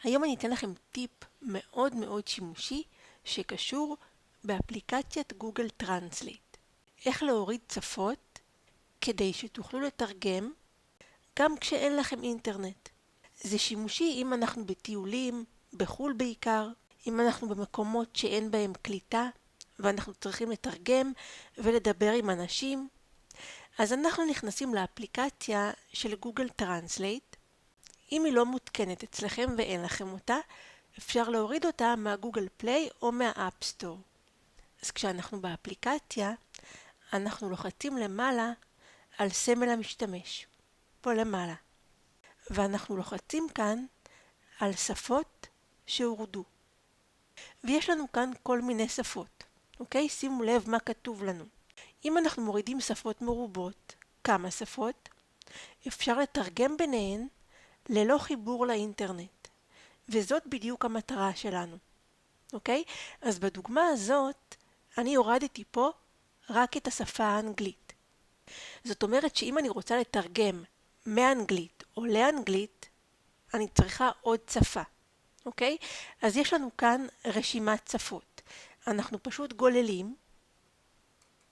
היום אני אתן לכם טיפ מאוד מאוד שימושי שקשור באפליקציית גוגל טרנסלייט. איך להוריד שפות כדי שתוכלו לתרגם גם כשאין לכם אינטרנט. זה שימושי אם אנחנו בטיולים, בחול בעיקר, אם אנחנו במקומות שאין בהם קליטה ואנחנו צריכים לתרגם ולדבר עם אנשים. אז אנחנו נכנסים לאפליקציה של גוגל טרנסלייט. אם היא לא מותקנת אצלכם ואין לכם אותה, אפשר להוריד אותה מהגוגל פליי או מהאפ סטור. אז כשאנחנו באפליקציה, אנחנו לוחצים למעלה על סמל המשתמש, פה למעלה. ואנחנו לוחצים כאן על שפות שהורדו. ויש לנו כאן כל מיני שפות. אוקיי? שימו לב מה כתוב לנו. אם אנחנו מורידים שפות מרובות, כמה שפות, אפשר לתרגם ביניהן ללא חיבור לאינטרנט. וזאת בדיוק המטרה שלנו. אוקיי? אז בדוגמה הזאת, אני הורדתי פה רק את השפה האנגלית. זאת אומרת שאם אני רוצה לתרגם מאנגלית או לאנגלית, אני צריכה עוד שפה. אוקיי? אז יש לנו כאן רשימת שפות. אנחנו פשוט גוללים.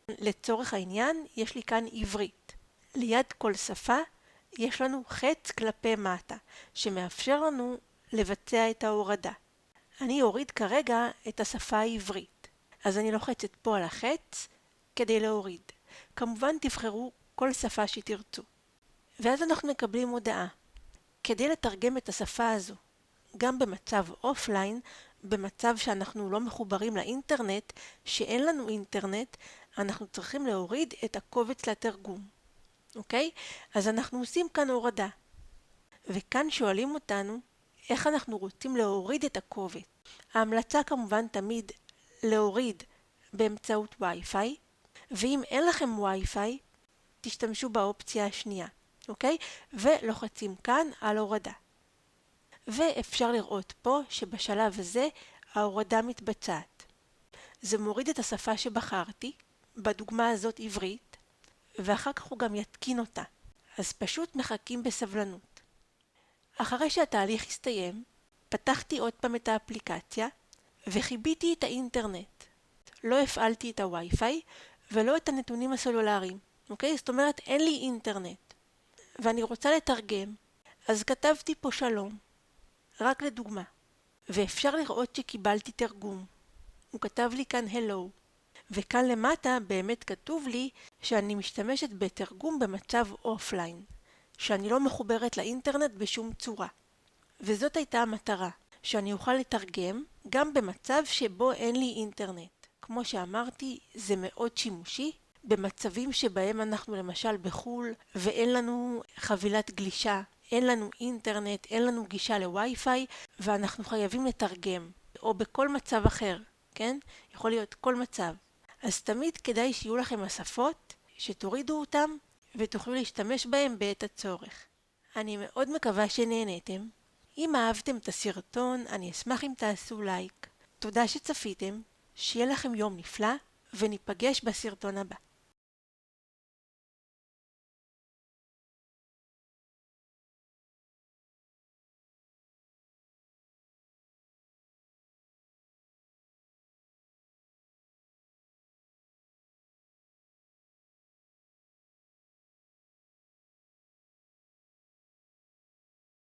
לצורך העניין, יש לי כאן עברית. ליד כל שפה יש לנו חץ כלפי מטה, שמאפשר לנו לבצע את ההורדה. אני אוריד כרגע את השפה העברית. אז אני לוחצת פה על החץ כדי להוריד. כמובן תבחרו כל שפה שתרצו. ואז אנחנו מקבלים הודעה. כדי לתרגם את השפה הזו, גם במצב אופליין, במצב שאנחנו לא מחוברים לאינטרנט, שאין לנו אינטרנט, אנחנו צריכים להוריד את הקובץ לתרגום. אוקיי? אז אנחנו עושים כאן הורדה. וכאן שואלים אותנו איך אנחנו רוצים להוריד את הקובץ. ההמלצה כמובן תמיד להוריד באמצעות וי-פיי, ואם אין לכם וי-פיי, תשתמשו באופציה השנייה. אוקיי? ולוחצים כאן על הורדה. ואפשר לראות פה שבשלב הזה ההורדה מתבצעת. זה מוריד את השפה שבחרתי, בדוגמה הזאת עברית, ואחר כך הוא גם יתקין אותה. אז פשוט מחכים בסבלנות. אחרי שהתהליך הסתיים, פתחתי עוד פעם את האפליקציה וחיביתי את האינטרנט. לא הפעלתי את הווי-פיי ולא את הנתונים הסלולריים. אוקיי? זאת אומרת אין לי אינטרנט. ואני רוצה לתרגם, אז כתבתי פה שלום. רק לדוגמה. ואפשר לראות שקיבלתי תרגום. הוא כתב לי כאן hello. וכאן למטה באמת כתוב לי שאני משתמשת בתרגום במצב אופליין. שאני לא מחוברת לאינטרנט בשום צורה. וזאת הייתה המטרה. שאני אוכל לתרגם גם במצב שבו אין לי אינטרנט. כמו שאמרתי, זה מאוד שימושי. במצבים שבהם אנחנו למשל בחול ואין לנו חבילת גלישה. אין לנו אינטרנט, אין לנו גישה לווי-פיי, ואנחנו חייבים לתרגם. או בכל מצב אחר, כן? יכול להיות כל מצב. אז תמיד כדאי שיהיו לכם השפות, שתורידו אותם, ותוכלו להשתמש בהם בעת הצורך. אני מאוד מקווה שנהניתם. אם אהבתם את הסרטון, אני אשמח אם תעשו לייק. תודה שצפיתם, שיהיה לכם יום נפלא, וניפגש בסרטון הבא.